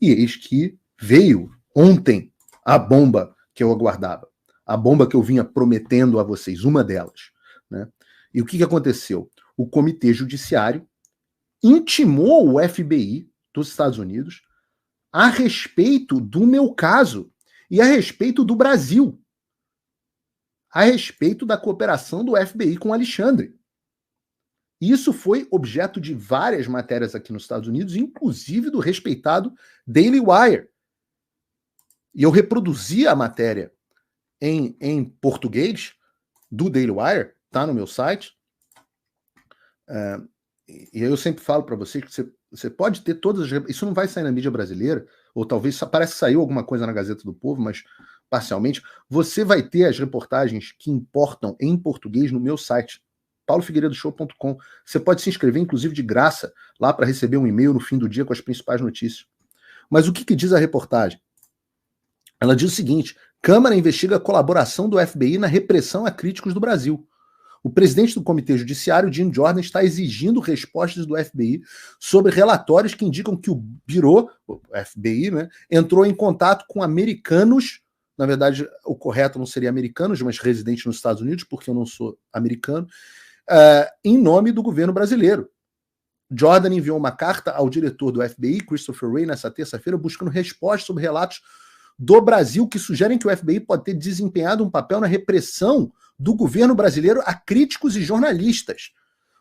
E eis que veio ontem a bomba que eu aguardava, a bomba que eu vinha prometendo a vocês, uma delas, né? E o que aconteceu? O Comitê Judiciário intimou o FBI dos Estados Unidos a respeito do meu caso e a respeito do Brasil, a respeito da cooperação do FBI com Alexandre. Isso foi objeto de várias matérias aqui nos Estados Unidos, inclusive do respeitado Daily Wire. E eu reproduzi a matéria em português do Daily Wire, tá no meu site. E eu sempre falo para vocês que você pode ter todas as... Isso não vai sair na mídia brasileira, ou talvez parece que saiu alguma coisa na Gazeta do Povo, mas parcialmente. Você vai ter as reportagens que importam em português no meu site, paulofigueiredoshow.com. Você pode se inscrever, inclusive de graça, lá para receber um e-mail no fim do dia com as principais notícias. Mas o que diz a reportagem? Ela diz o seguinte: Câmara investiga a colaboração do FBI na repressão a críticos do Brasil. O presidente do Comitê Judiciário, Jim Jordan, está exigindo respostas do FBI sobre relatórios que indicam que o Bureau, o FBI, né, entrou em contato com americanos. Na verdade, o correto não seria americanos, mas residentes nos Estados Unidos, porque eu não sou americano, em nome do governo brasileiro. Jordan enviou uma carta ao diretor do FBI, Christopher Wray, nessa terça-feira, buscando respostas sobre relatos do Brasil que sugerem que o FBI pode ter desempenhado um papel na repressão do governo brasileiro a críticos e jornalistas.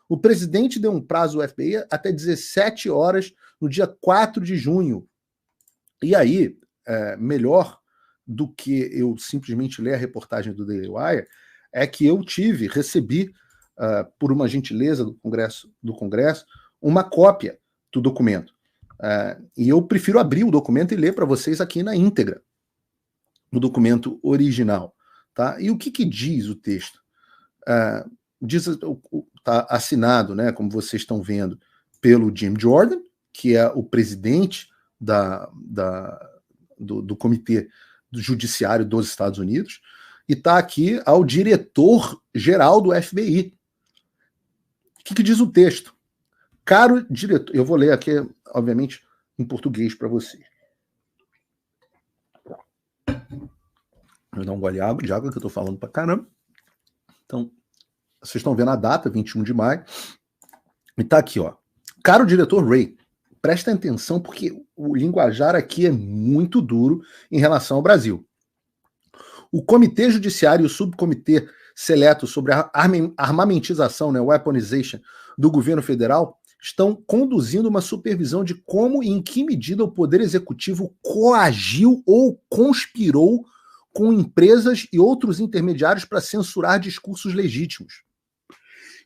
O presidente deu um prazo ao FBI até 17 horas no dia 4 de junho. E aí, melhor do que eu simplesmente ler a reportagem do Daily Wire, é que eu recebi, por uma gentileza do Congresso, uma cópia do documento. E eu prefiro abrir o documento e ler para vocês aqui na íntegra, no documento original. Tá? E o que diz o texto? Está assinado, né, como vocês estão vendo, pelo Jim Jordan, que é o presidente do Comitê do Judiciário dos Estados Unidos, e está aqui ao diretor-geral do FBI. O que diz o texto? Caro diretor, eu vou ler aqui, obviamente, em português para vocês. Vou dar um gole de água que eu estou falando para caramba. Então, vocês estão vendo a data, 21 de maio. E tá aqui, ó. Caro diretor Wray, presta atenção porque o linguajar aqui é muito duro em relação ao Brasil. O Comitê Judiciário e o Subcomitê Seleto sobre a armamentização, né, weaponization, do governo federal estão conduzindo uma supervisão de como e em que medida o Poder Executivo coagiu ou conspirou com empresas e outros intermediários para censurar discursos legítimos.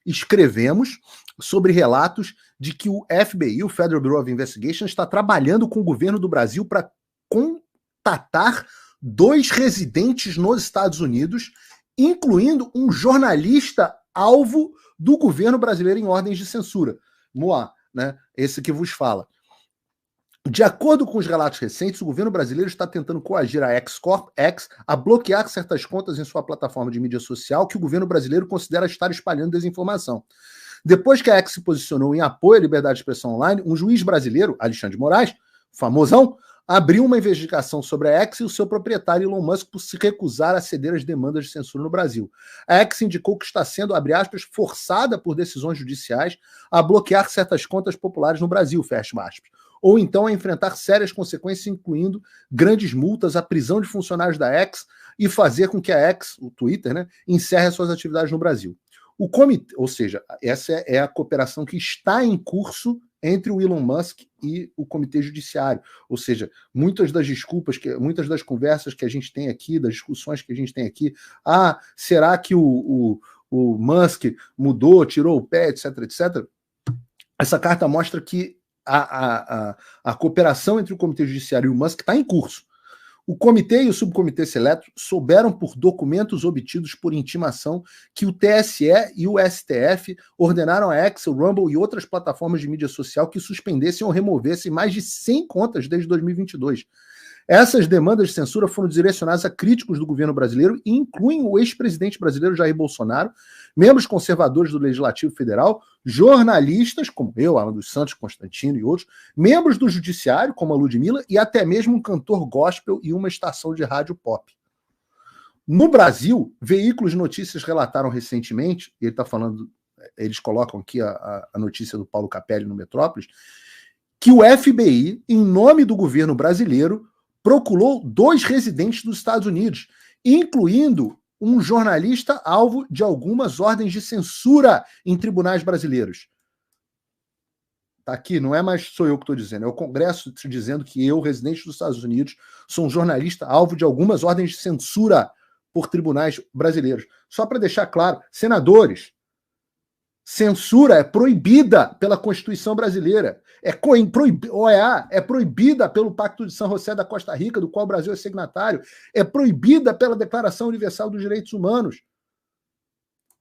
Escrevemos sobre relatos de que o FBI, o Federal Bureau of Investigation, está trabalhando com o governo do Brasil para contatar 2 residentes nos Estados Unidos, incluindo um jornalista alvo do governo brasileiro em ordens de censura. Moá, né? Esse que vos fala. De acordo com os relatos recentes, o governo brasileiro está tentando coagir a X a bloquear certas contas em sua plataforma de mídia social que o governo brasileiro considera estar espalhando desinformação. Depois que a X se posicionou em apoio à liberdade de expressão online, um juiz brasileiro, Alexandre de Moraes, famosão, abriu uma investigação sobre a X e o seu proprietário Elon Musk por se recusar a ceder às demandas de censura no Brasil. A X indicou que está sendo, abre aspas, forçada por decisões judiciais a bloquear certas contas populares no Brasil, fecha aspas, ou então a enfrentar sérias consequências, incluindo grandes multas, a prisão de funcionários da X e fazer com que a X, o Twitter, né, encerre suas atividades no Brasil. O comitê, ou seja, essa é a cooperação que está em curso entre o Elon Musk e o Comitê Judiciário. Ou seja, muitas das conversas que a gente tem aqui, das discussões que a gente tem aqui, será que o Musk mudou, tirou o pé, etc, etc. Essa carta mostra que a cooperação entre o Comitê Judiciário e o Musk está em curso. O comitê e o subcomitê seleto souberam por documentos obtidos por intimação que o TSE e o STF ordenaram a X, o Rumble e outras plataformas de mídia social que suspendessem ou removessem mais de 100 contas desde 2022. Essas demandas de censura foram direcionadas a críticos do governo brasileiro e incluem o ex-presidente brasileiro Jair Bolsonaro, membros conservadores do Legislativo Federal, jornalistas, como eu, Alan dos Santos, Constantino e outros, membros do Judiciário, como a Ludmilla, e até mesmo um cantor gospel e uma estação de rádio pop. No Brasil, veículos de notícias relataram recentemente, e ele está falando, eles colocam aqui a notícia do Paulo Capelli no Metrópolis, que o FBI, em nome do governo brasileiro, procurou 2 residentes dos Estados Unidos, incluindo um jornalista alvo de algumas ordens de censura em tribunais brasileiros. Tá aqui, não é mais sou eu que estou dizendo, é o Congresso dizendo que eu, residente dos Estados Unidos, sou um jornalista alvo de algumas ordens de censura por tribunais brasileiros. Só para deixar claro, senadores, censura é proibida pela Constituição brasileira. OEA é proibida pelo Pacto de São José da Costa Rica, do qual o Brasil é signatário. É proibida pela Declaração Universal dos Direitos Humanos.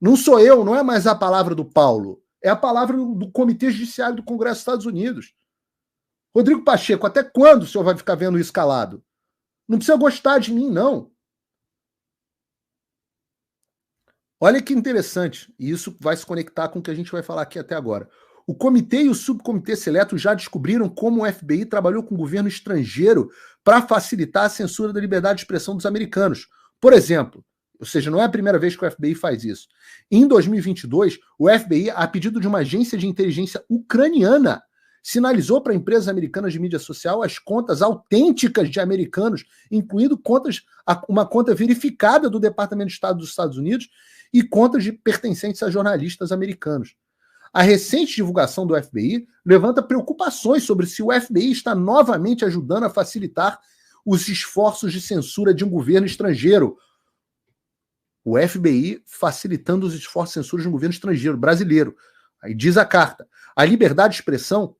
Não sou eu, não é mais a palavra do Paulo. É a palavra do Comitê Judiciário do Congresso dos Estados Unidos. Rodrigo Pacheco, até quando o senhor vai ficar vendo isso calado? Não precisa gostar de mim, não. Olha que interessante, e isso vai se conectar com o que a gente vai falar aqui até agora. O comitê e o subcomitê seleto já descobriram como o FBI trabalhou com o governo estrangeiro para facilitar a censura da liberdade de expressão dos americanos. Por exemplo, ou seja, não é a primeira vez que o FBI faz isso. Em 2022, o FBI, a pedido de uma agência de inteligência ucraniana, sinalizou para empresas americanas de mídia social as contas autênticas de americanos, incluindo uma conta verificada do Departamento de Estado dos Estados Unidos e contas de pertencentes a jornalistas americanos. A recente divulgação do FBI levanta preocupações sobre se o FBI está novamente ajudando a facilitar os esforços de censura de um governo estrangeiro. O FBI facilitando os esforços de censura de um governo estrangeiro, brasileiro. Aí diz a carta, a liberdade de expressão,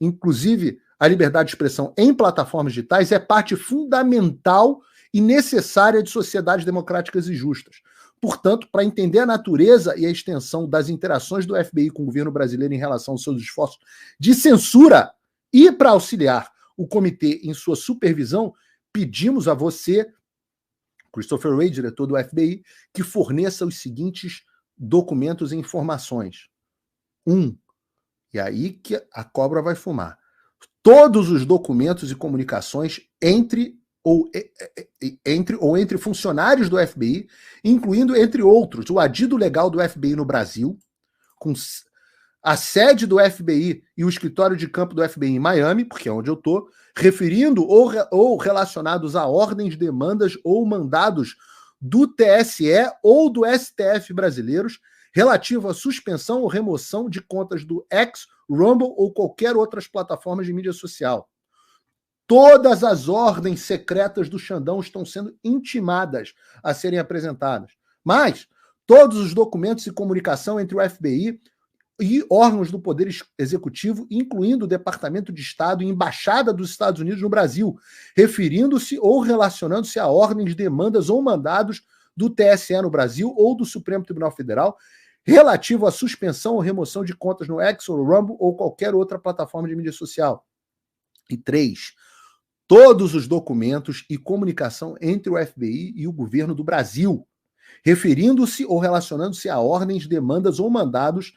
inclusive a liberdade de expressão em plataformas digitais, é parte fundamental e necessária de sociedades democráticas e justas. Portanto, para entender a natureza e a extensão das interações do FBI com o governo brasileiro em relação aos seus esforços de censura e para auxiliar o comitê em sua supervisão, pedimos a você, Christopher Wray, diretor do FBI, que forneça os seguintes documentos e informações. 1. E aí que a cobra vai fumar. Todos os documentos e comunicações entre funcionários do FBI, incluindo, entre outros, o adido legal do FBI no Brasil, com a sede do FBI e o escritório de campo do FBI em Miami, porque é onde eu estou, referindo ou relacionados a ordens, demandas ou mandados do TSE ou do STF brasileiros, relativo à suspensão ou remoção de contas do X, Rumble ou qualquer outras plataformas de mídia social. Todas as ordens secretas do Xandão estão sendo intimadas a serem apresentadas. Mas todos os documentos e comunicação entre o FBI e órgãos do Poder Executivo, incluindo o Departamento de Estado e Embaixada dos Estados Unidos no Brasil, referindo-se ou relacionando-se a ordens, demandas ou mandados do TSE no Brasil ou do Supremo Tribunal Federal, relativo à suspensão ou remoção de contas no X ou Rumble ou qualquer outra plataforma de mídia social. E 3. Todos os documentos e comunicação entre o FBI e o governo do Brasil, referindo-se ou relacionando-se a ordens, demandas ou mandados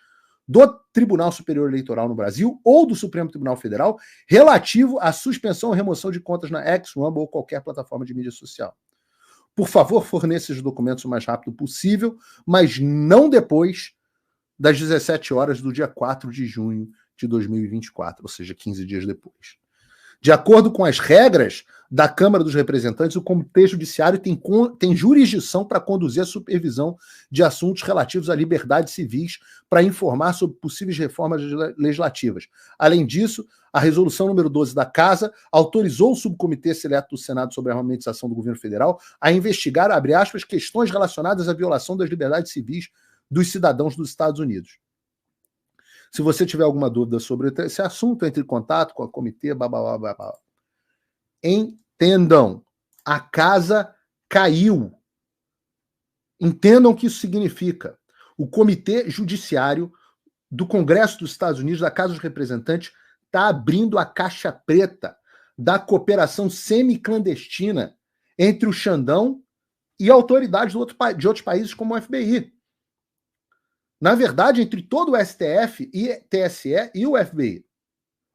do Tribunal Superior Eleitoral no Brasil ou do Supremo Tribunal Federal, relativo à suspensão ou remoção de contas na X, Rumble ou qualquer plataforma de mídia social. Por favor, forneça os documentos o mais rápido possível, mas não depois das 17 horas do dia 4 de junho de 2024, ou seja, 15 dias depois. De acordo com as regras da Câmara dos Representantes, o Comitê Judiciário tem jurisdição para conduzir a supervisão de assuntos relativos a liberdades civis para informar sobre possíveis reformas legislativas. Além disso, a resolução número 12 da Casa autorizou o subcomitê seleto do Senado sobre a armamentização do governo federal a investigar, abre aspas, questões relacionadas à violação das liberdades civis dos cidadãos dos Estados Unidos. Se você tiver alguma dúvida sobre esse assunto, entre em contato com a comitê, blá. Entendam, a casa caiu. Entendam o que isso significa. O Comitê Judiciário do Congresso dos Estados Unidos, da Casa dos Representantes, está abrindo a caixa preta da cooperação semi-clandestina entre o Xandão e autoridades de outros países como o FBI. Na verdade, entre todo o STF e TSE e o FBI.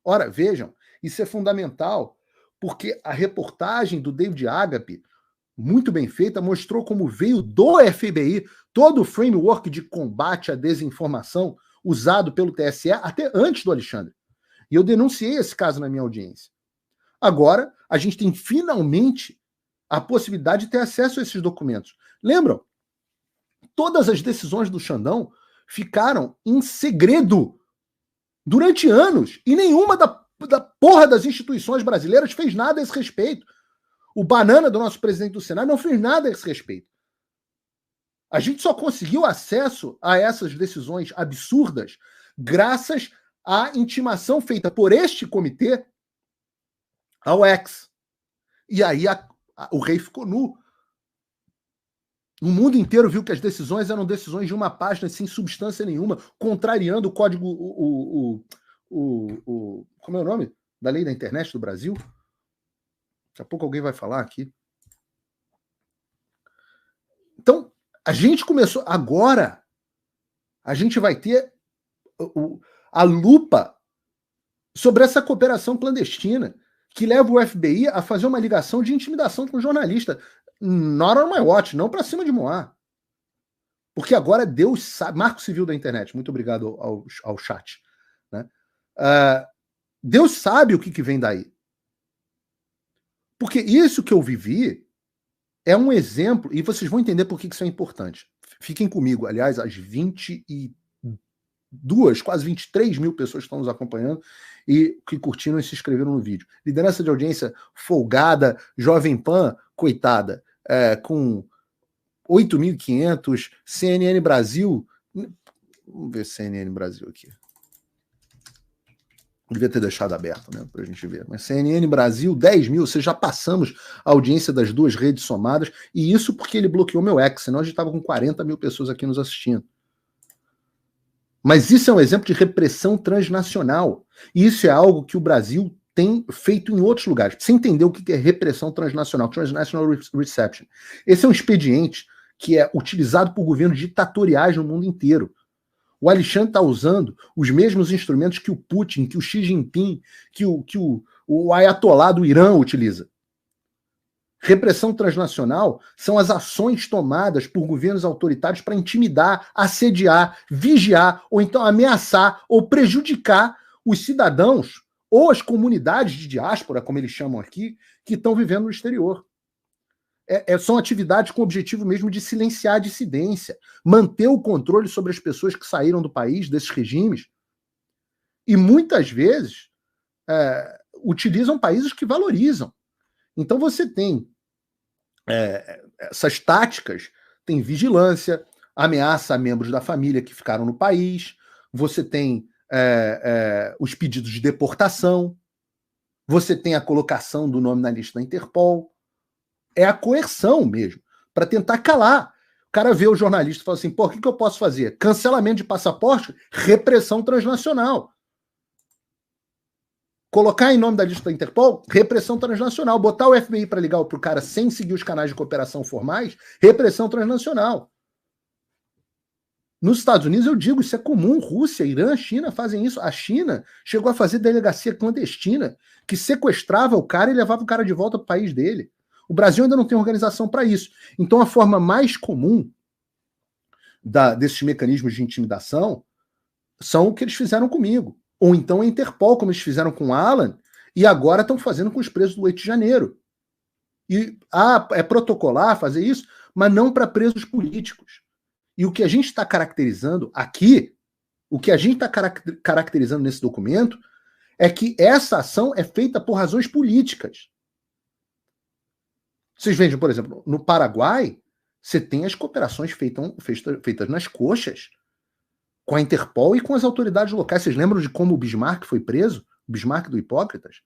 Ora, vejam, isso é fundamental, porque a reportagem do David Agape, muito bem feita, mostrou como veio do FBI todo o framework de combate à desinformação usado pelo TSE até antes do Alexandre. E eu denunciei esse caso na minha audiência. Agora, a gente tem finalmente a possibilidade de ter acesso a esses documentos. Lembram? Todas as decisões do Xandão ficaram em segredo durante anos e nenhuma da porra das instituições brasileiras fez nada a esse respeito. O Banana, do nosso presidente do Senado, não fez nada a esse respeito. A gente só conseguiu acesso a essas decisões absurdas graças à intimação feita por este comitê ao ex. E aí o rei ficou nu. O mundo inteiro viu que as decisões eram decisões de uma página sem substância nenhuma, contrariando o código, como é o nome? Da lei da internet do Brasil. Daqui a pouco alguém vai falar aqui. Então, a gente começou. Agora, a gente vai ter a lupa sobre essa cooperação clandestina que leva o FBI a fazer uma ligação de intimidação com o jornalista. Not on my watch, não para cima de Moá. Porque agora Deus sabe. Marco Civil da internet, muito obrigado ao chat. Né? Deus sabe o que vem daí. Porque isso que eu vivi é um exemplo, e vocês vão entender por que isso é importante. Fiquem comigo, aliás, as 22, quase 23 mil pessoas que estão nos acompanhando e que curtiram e se inscreveram no vídeo. Liderança de audiência folgada, Jovem Pan, coitada, com 8.500, CNN Brasil. Vamos ver CNN Brasil aqui. Devia ter deixado aberto, né, para a gente ver. Mas CNN Brasil, 10 mil, ou seja, já passamos a audiência das duas redes somadas, e isso porque ele bloqueou meu ex, senão a gente estava com 40 mil pessoas aqui nos assistindo. Mas isso é um exemplo de repressão transnacional. E isso é algo que o Brasil tem feito em outros lugares. Você entendeu o que é repressão transnacional, Transnational Reception. Esse é um expediente que é utilizado por governos ditatoriais no mundo inteiro. O Alexandre está usando os mesmos instrumentos que o Putin, que o Xi Jinping, que o Ayatollah do Irã utiliza. Repressão transnacional são as ações tomadas por governos autoritários para intimidar, assediar, vigiar, ou então ameaçar ou prejudicar os cidadãos ou as comunidades de diáspora, como eles chamam aqui, que estão vivendo no exterior. São atividades com o objetivo mesmo de silenciar a dissidência, manter o controle sobre as pessoas que saíram do país, desses regimes, e muitas vezes utilizam países que valorizam. Então você tem essas táticas, tem vigilância, ameaça a membros da família que ficaram no país, você tem os pedidos de deportação, você tem a colocação do nome na lista da Interpol. É a coerção mesmo, para tentar calar. O cara vê o jornalista e fala assim, pô, o que eu posso fazer? Cancelamento de passaporte? Repressão transnacional. Colocar em nome da lista da Interpol? Repressão transnacional. Botar o FBI para ligar para o cara sem seguir os canais de cooperação formais? Repressão transnacional. Nos Estados Unidos, eu digo, isso é comum. Rússia, Irã, China fazem isso. A China chegou a fazer delegacia clandestina que sequestrava o cara e levava o cara de volta para o país dele. O Brasil ainda não tem organização para isso. Então, a forma mais comum desses mecanismos de intimidação são o que eles fizeram comigo. Ou então a Interpol, como eles fizeram com o Alan, e agora estão fazendo com os presos do 8 de janeiro. E é protocolar fazer isso, mas não para presos políticos. E o que a gente está caracterizando aqui, o que a gente está caracterizando nesse documento, é que essa ação é feita por razões políticas. Vocês vejam, por exemplo, no Paraguai, você tem as cooperações feitas nas coxas, com a Interpol e com as autoridades locais. Vocês lembram de como o Bismarck foi preso? O Bismarck do Hipócritas?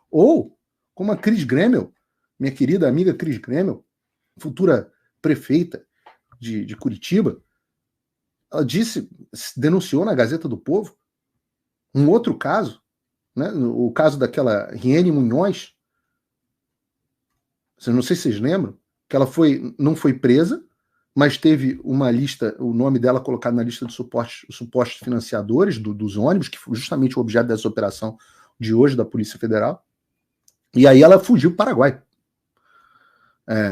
Ou como a Cris Gremel, minha querida amiga Cris Gremel, futura prefeita de Curitiba, ela denunciou na Gazeta do Povo um outro caso, né? O caso daquela Riene Munhoz, não sei se vocês lembram, que ela não foi presa, mas teve uma lista, o nome dela colocado na lista de supostos financiadores dos ônibus, que foi justamente o objeto dessa operação de hoje da Polícia Federal. E aí ela fugiu para o Paraguai.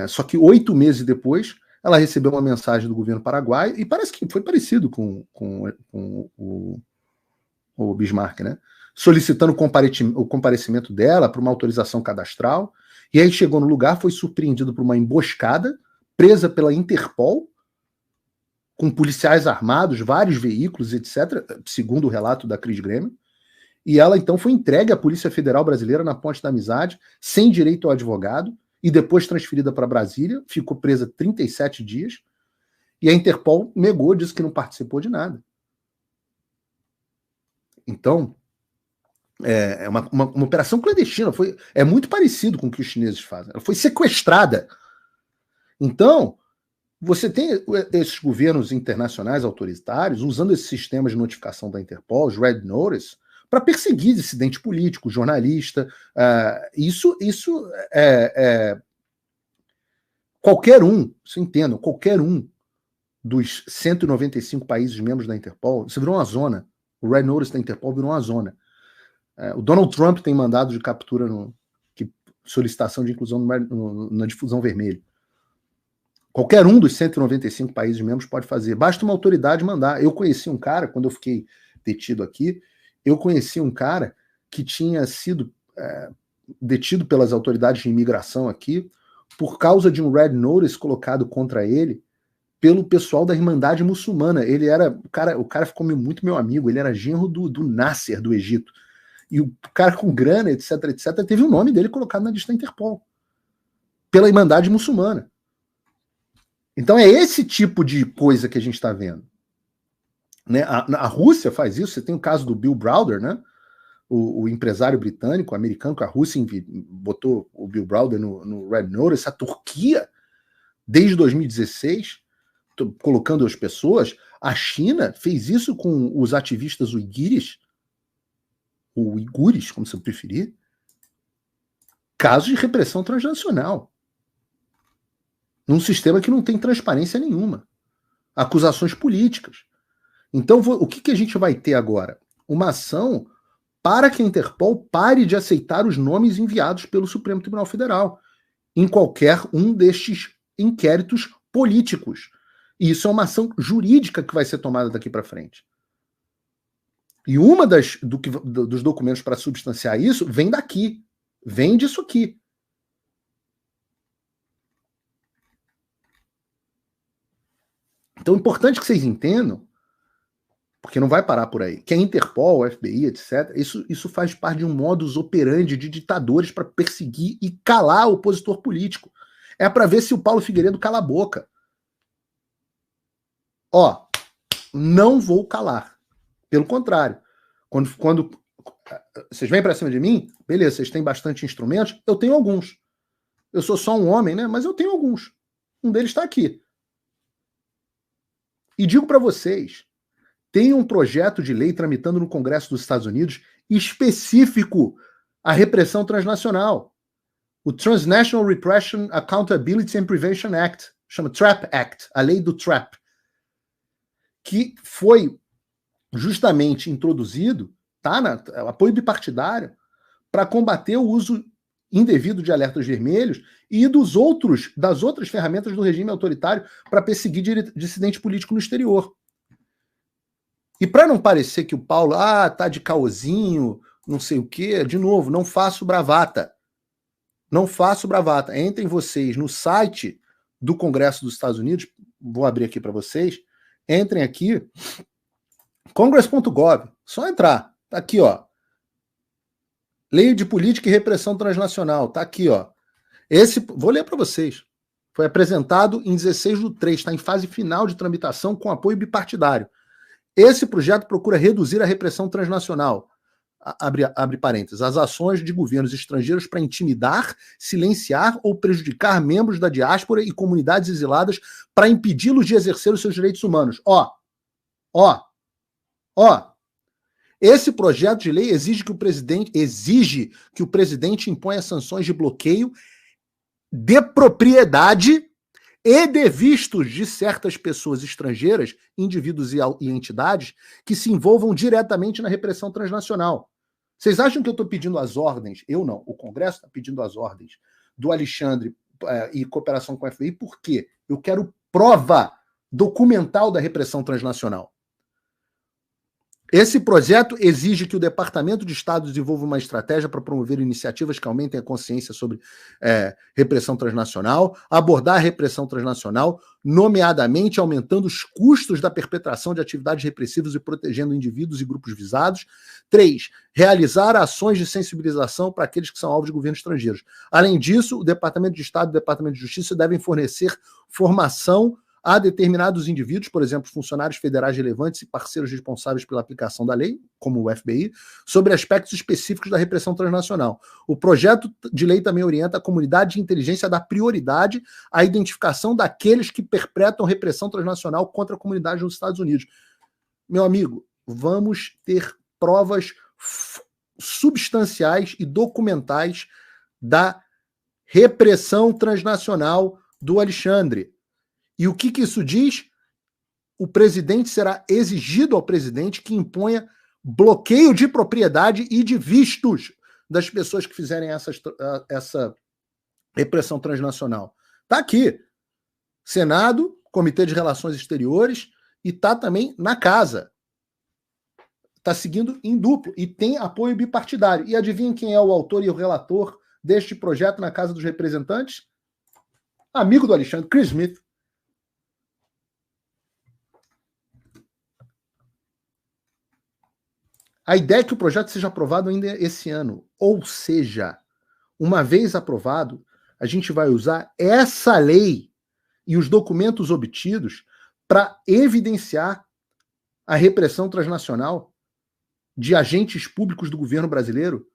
Só que 8 meses depois, ela recebeu uma mensagem do governo paraguaio, e parece que foi parecido com o Bismarck, né? Solicitando o comparecimento dela para uma autorização cadastral. E aí chegou no lugar, foi surpreendido por uma emboscada, presa pela Interpol, com policiais armados, vários veículos, etc., segundo o relato da Cris Grêmio. E ela, então, foi entregue à Polícia Federal Brasileira na Ponte da Amizade, sem direito ao advogado, e depois transferida para Brasília, ficou presa 37 dias, e a Interpol negou, disse que não participou de nada. Então, é uma operação clandestina, é muito parecido com o que os chineses fazem. Ela foi sequestrada. Então, você tem esses governos internacionais autoritários usando esse sistema de notificação da Interpol, os Red Notice, para perseguir dissidente político, jornalista. Isso qualquer um, você entenda, qualquer um dos 195 países membros da Interpol, isso virou uma zona. O Red Notice da Interpol virou uma zona. O Donald Trump tem mandado de captura, solicitação de inclusão na difusão vermelha. Qualquer um dos 195 países membros pode fazer. Basta uma autoridade mandar. Eu conheci um cara, quando eu fiquei detido aqui, eu conheci um cara que tinha sido detido pelas autoridades de imigração aqui por causa de um Red Notice colocado contra ele pelo pessoal da Irmandade Muçulmana. Ele era... O cara ficou muito meu amigo. Ele era genro do Nasser, do Egito. E o cara com grana, etc., teve o nome dele colocado na lista da Interpol pela Irmandade Muçulmana. Então é esse tipo de coisa que a gente está vendo. Né? A Rússia faz isso. Você tem o caso do Bill Browder, né? O empresário britânico, americano, que a Rússia botou o Bill Browder no Red Notice. A Turquia, desde 2016, colocando as pessoas. A China fez isso com os ativistas uigures, ou uigures, como você preferir. Casos de repressão transnacional. Num sistema que não tem transparência nenhuma. Acusações políticas. Então, o que a gente vai ter agora? Uma ação para que a Interpol pare de aceitar os nomes enviados pelo Supremo Tribunal Federal em qualquer um destes inquéritos políticos. E isso é uma ação jurídica que vai ser tomada daqui para frente. E uma dos documentos para substanciar isso vem daqui. Vem disso aqui. Então é importante que vocês entendam, porque não vai parar por aí, que a Interpol, o FBI, etc., isso faz parte de um modus operandi de ditadores para perseguir e calar o opositor político. É para ver se o Paulo Figueiredo cala a boca. Não vou calar. Pelo contrário. Quando vocês vêm para cima de mim, beleza, vocês têm bastante instrumentos, eu tenho alguns. Eu sou só um homem, né? Mas eu tenho alguns. Um deles está aqui. E digo para vocês, tem um projeto de lei tramitando no Congresso dos Estados Unidos específico à repressão transnacional. O Transnational Repression Accountability and Prevention Act, chama TRAP Act, a lei do TRAP, que foi justamente introduzido, apoio bipartidário, para combater o uso indevido de alertas vermelhos e das outras ferramentas do regime autoritário para perseguir dissidente político no exterior. E para não parecer que o Paulo tá de caosinho, não sei o quê, de novo, não faço bravata. Não faço bravata. Entrem vocês no site do Congresso dos Estados Unidos, vou abrir aqui para vocês, entrem aqui, congress.gov, só entrar, tá aqui, Lei de Política e Repressão Transnacional, tá aqui, vou ler para vocês. Foi apresentado em 16/3, está em fase final de tramitação com apoio bipartidário. Esse projeto procura reduzir a repressão transnacional, abre parênteses, as ações de governos estrangeiros para intimidar, silenciar ou prejudicar membros da diáspora e comunidades exiladas para impedi-los de exercer os seus direitos humanos. Esse projeto de lei exige que o presidente imponha sanções de bloqueio de propriedade e de vistos de certas pessoas estrangeiras, indivíduos e entidades, que se envolvam diretamente na repressão transnacional. Vocês acham que eu estou pedindo as ordens? Eu não. O Congresso está pedindo as ordens do Alexandre e cooperação com o FBI. Por quê? Eu quero prova documental da repressão transnacional. Esse projeto exige que o Departamento de Estado desenvolva uma estratégia para promover iniciativas que aumentem a consciência sobre repressão transnacional, abordar a repressão transnacional, nomeadamente aumentando os custos da perpetração de atividades repressivas e protegendo indivíduos e grupos visados. 3. Realizar ações de sensibilização para aqueles que são alvos de governos estrangeiros. Além disso, o Departamento de Estado e o Departamento de Justiça devem fornecer formação a determinados indivíduos, por exemplo, funcionários federais relevantes e parceiros responsáveis pela aplicação da lei, como o FBI, sobre aspectos específicos da repressão transnacional. O projeto de lei também orienta a comunidade de inteligência a dar prioridade à identificação daqueles que perpetram repressão transnacional contra a comunidade nos Estados Unidos. Meu amigo, vamos ter provas substanciais e documentais da repressão transnacional do Alexandre. E o que isso diz? O presidente será exigido ao presidente que imponha bloqueio de propriedade e de vistos das pessoas que fizerem essa repressão transnacional. Está aqui. Senado, Comitê de Relações Exteriores, e está também na casa. Está seguindo em duplo e tem apoio bipartidário. E adivinhem quem é o autor e o relator deste projeto na Casa dos Representantes? Amigo do Alexandre, Chris Smith. A ideia é que o projeto seja aprovado ainda esse ano. Ou seja, uma vez aprovado, a gente vai usar essa lei e os documentos obtidos para evidenciar a repressão transnacional de agentes públicos do governo brasileiro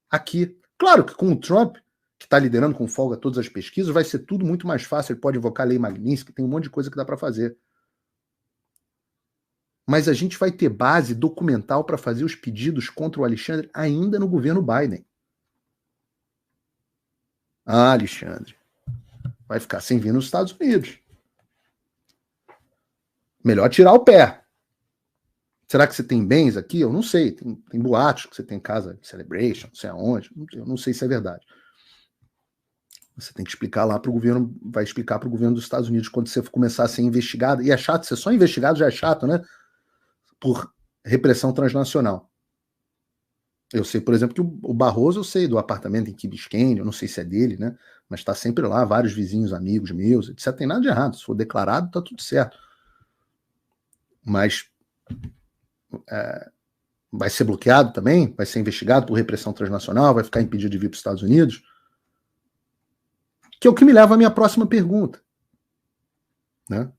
aqui. Claro que com o Trump, que está liderando com folga todas as pesquisas, vai ser tudo muito mais fácil. Ele pode invocar a lei Magnitsky, tem um monte de coisa que dá para fazer. Mas a gente vai ter base documental para fazer os pedidos contra o Alexandre ainda no governo Biden. Ah, Alexandre, vai ficar sem vir nos Estados Unidos. Melhor tirar o pé. Será que você tem bens aqui? Eu não sei. Tem boatos que você tem casa de Celebration, não sei aonde. Eu não sei se é verdade. Você tem que explicar lá para o governo, vai explicar para o governo dos Estados Unidos quando você começar a ser investigado. E é chato, ser só investigado já é chato, né? Por repressão transnacional. Eu sei, por exemplo, que o Barroso, eu sei do apartamento em Key Biscayne, eu não sei se é dele, né? Mas está sempre lá, vários vizinhos, amigos meus, etc. Tem nada de errado. Se for declarado, está tudo certo. Mas vai ser bloqueado também? Vai ser investigado por repressão transnacional? Vai ficar impedido de vir para os Estados Unidos? Que é o que me leva à minha próxima pergunta. Né?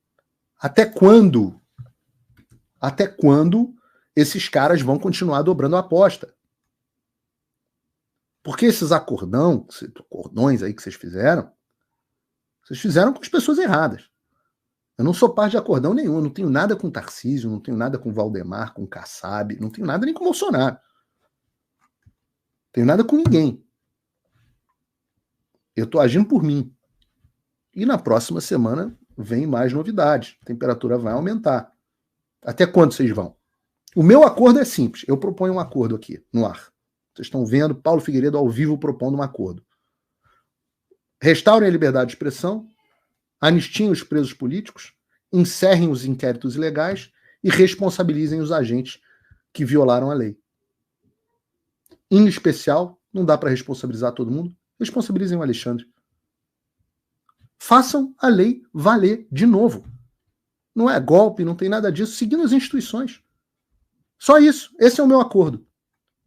Até quando esses caras vão continuar dobrando a aposta? Porque esses acordões aí que vocês fizeram com as pessoas erradas. Eu não sou parte de acordão nenhum, eu não tenho nada com Tarcísio, não tenho nada com Valdemar, com Kassab, não tenho nada nem com Bolsonaro. Não tenho nada com ninguém. Eu estou agindo por mim. E na próxima semana vem mais novidades. A temperatura vai aumentar. Até quando vocês vão? O meu acordo é simples. Eu proponho um acordo aqui, no ar. Vocês estão vendo Paulo Figueiredo ao vivo propondo um acordo. Restaurem a liberdade de expressão, anistiem os presos políticos, encerrem os inquéritos ilegais e responsabilizem os agentes que violaram a lei. Em especial, não dá para responsabilizar todo mundo, responsabilizem o Alexandre. Façam a lei valer de novo. Não é golpe, não tem nada disso, seguindo as instituições. Só isso. Esse é o meu acordo.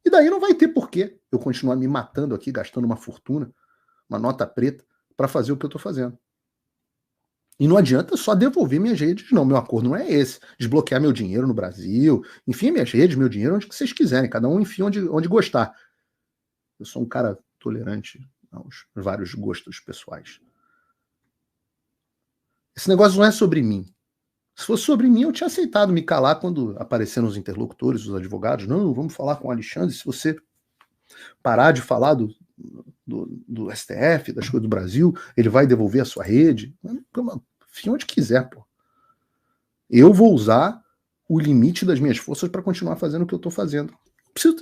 E daí não vai ter porquê eu continuar me matando aqui, gastando uma fortuna, uma nota preta, para fazer o que eu estou fazendo. E não adianta só devolver minhas redes, não. Meu acordo não é esse. Desbloquear meu dinheiro no Brasil. Enfim, minhas redes, meu dinheiro, onde que vocês quiserem. Cada um enfia onde gostar. Eu sou um cara tolerante aos vários gostos pessoais. Esse negócio não é sobre mim. Se fosse sobre mim, eu tinha aceitado me calar quando apareceram os interlocutores, os advogados. Não, vamos falar com o Alexandre. Se você parar de falar do STF, das coisas do Brasil, ele vai devolver a sua rede. Enfim, onde quiser, pô. Eu vou usar o limite das minhas forças para continuar fazendo o que eu estou fazendo.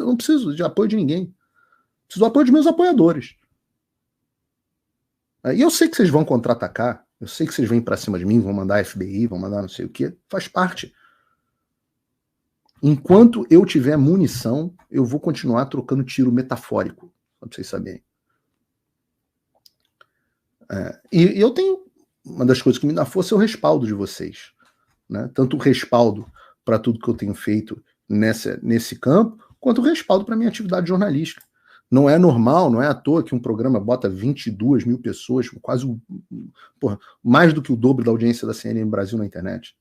Não preciso de apoio de ninguém. Preciso do apoio dos meus apoiadores. E eu sei que vocês vão contra-atacar, eu sei que vocês vêm para cima de mim, vão mandar FBI, vão mandar não sei o quê, faz parte. Enquanto eu tiver munição, eu vou continuar trocando tiro metafórico, só para vocês saberem. E eu tenho, uma das coisas que me dá força é o respaldo de vocês. Né? Tanto o respaldo para tudo que eu tenho feito nesse campo, quanto o respaldo para a minha atividade jornalística. Não é normal, não é à toa que um programa bota 22 mil pessoas, quase mais do que o dobro da audiência da CNN Brasil na internet.